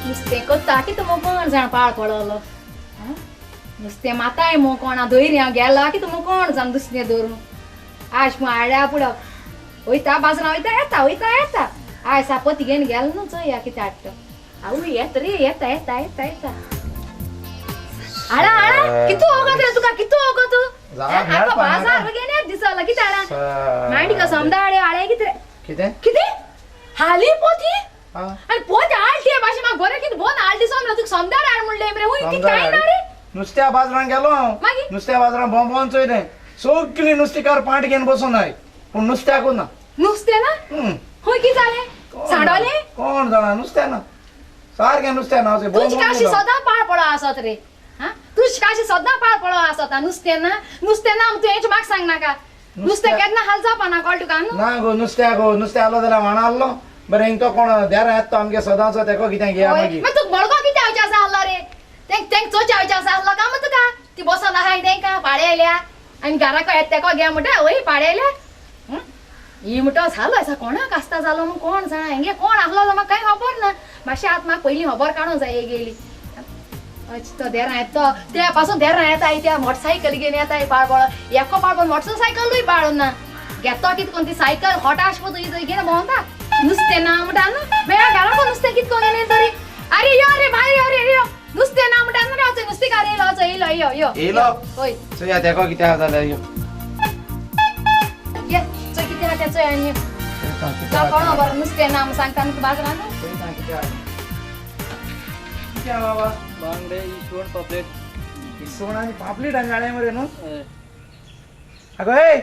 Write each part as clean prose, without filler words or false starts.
नुस्तें कोत्ता कितें मग कोण जाण पाळ पडलो नुस्तें माताय मग कोणा धोयऱ्या गेला कितें मग कोण जाण दुसरें धरून आयज मग आड्या पुडो वयता बाजरां वयता येता आयज सापती घेवन गेलो न्हू चोया कितें हाडटा आवय येता रे येता आडा कितू होगत रे तुका कितू होगत आका बाजार गेले दिसला कितें आडा मांडी का समदाडे आळे कितें हाली पोती आणि पोती आळटी भाषे म्हाका बरें कितें बोन आळटी समरा तुका समदाड हाड म्हणले मरे हुंय कितें काय ना रे नुस्त्या बाजारान गेलो नुस्त्या बाजारान भोंवोन चोयलें सगळीं नुस्तेकार पांट घेवन बसून आय पूण नुस्त्याकू ना नुस्तें ना हुंय कितें जालें सांडोलें कोण जाणा नुस्तें ना सारकें नुस्तें ना तुजी काशी सदां पाळ पडो आसत रे तुजी काशी सदां पाळ पडो आसत नुस्तें ना तूं हेच म्हाका सांग नाका नुस्तें केन्ना हाल जावपा ना कळ तुका ना गो नुस्तें आसलो जाल्यार व्हाणा आहलो बरें हिंग तो कोण देरा येता तो आमगे सदांचो तेको कितें घेया मागीर तुका बळगो कितें हावचें आसा आहलो रे तेंक चोचे हावचें आसा आहलो काय मग तुका ती बसोन आहाय तेंका पाडे आयल्या आनी घराको येता तेको घे म्हणटा वय पाडे आयल्या ही म्हणटा जालो आसा कोणाक आसता जालो म्हूण कोण जाणा हेंगे कोण आहलो म्हाका कांय खबर ना मातशें आतां म्हाका पयलीं खबर काडूंक जाय गेली तो देरा येता त्या पासून देरा येता त्या मोटरसायकल घेवन येता पाळपळ एको पाळपळ मोटरसायकलूय पाळून ना घेतो कितें कोण ती सायकल खोटा आसपा तुजी घेवन भोंवता नुस्तें ना म्हणटा न्हू मेळ्या घराको नुस्तें कितें कोण येलें तरी अरे यो रे भायर यो नुस्तें ना म्हणटा न्हू रावचो नुस्तेकार येयलो येयलो होय चोया तेको कितें आहा जाल्यार यो ये चोय कितें आहा तें चोय आनी यो कोणा बरें नुस्तें ना म्हूण सांगता न्हू बाजारान कितें बाबा बांगडे इसवण पापलेट इसवण आनी पापलेट आनी गाळे मरे न्हू आगो ए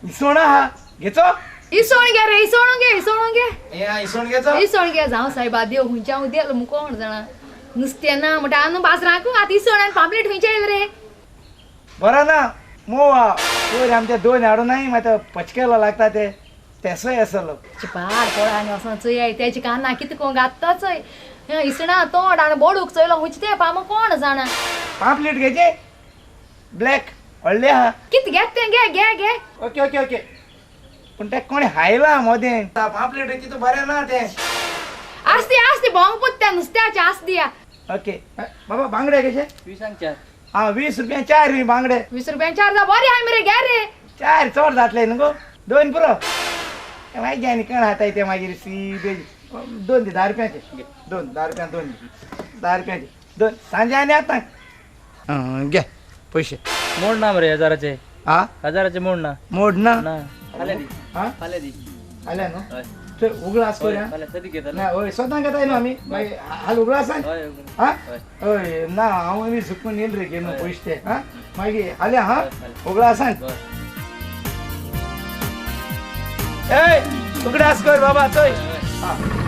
इसवण आहा घेचो इसवण घे रे इसवण घे या इसवण घेचो इसवण घे जावं सायबा देव हुंयच्या देल म्हूण कोण जाणा नुस्तें ना म्हणटा न्हू बाजाराकू आतां इसवण आनी पापलेट हुंयचे येयले रे बरो ना मोवा पयर आमचे दोन हाडून नाय मागीर पचकेलो लागता ते तेसोय आसलो पाड पळय आनी वचोन चोय तेजी कान्ना कितें कोण घातता चोय इसणा तोंड आनी बोडूक चोयलो हुंयचे ते पाम कोण जाणा पापलेट घेचे ब्लॅक व्हडले आहा कितें घेत तें घे ओके पूण ते कोणी हायला मोदें पापलेट कितें बरें ना ते आस्ती भोंग पुत्त्या नुस्त्याचे आस्ती ओके बाबा बांगडे कशे 20 हा 20 रुपया 4 रे बांगडे 20 रुपया 4 जा बरे हाय मरे घे रे 4 चड जातले न्हू गो 2 पुरो मागीर आनी कण हाताय ते मागीर सीदे 2 दी 10 रुपयाचे 10 रुपयाचे 2 सांजे आनी आतां घे पयशे मोड ना मरे हजाराचे हा हजाराचे मोड ना ना फाल्यां दी हा फाल्यां दी आल्या न्हू हय चल उगडा आस करूया फाल्यां सदी घेता ना हय स्वता घेताय न्हू आमी मागीर हाल उगडा आसा हय हा हय ना हांव आमी चुकून येल रे घेवन पयशे ते हा मागीर हाल्या हा उगडा आसा ए उगडा आस कर बाबा चोय हा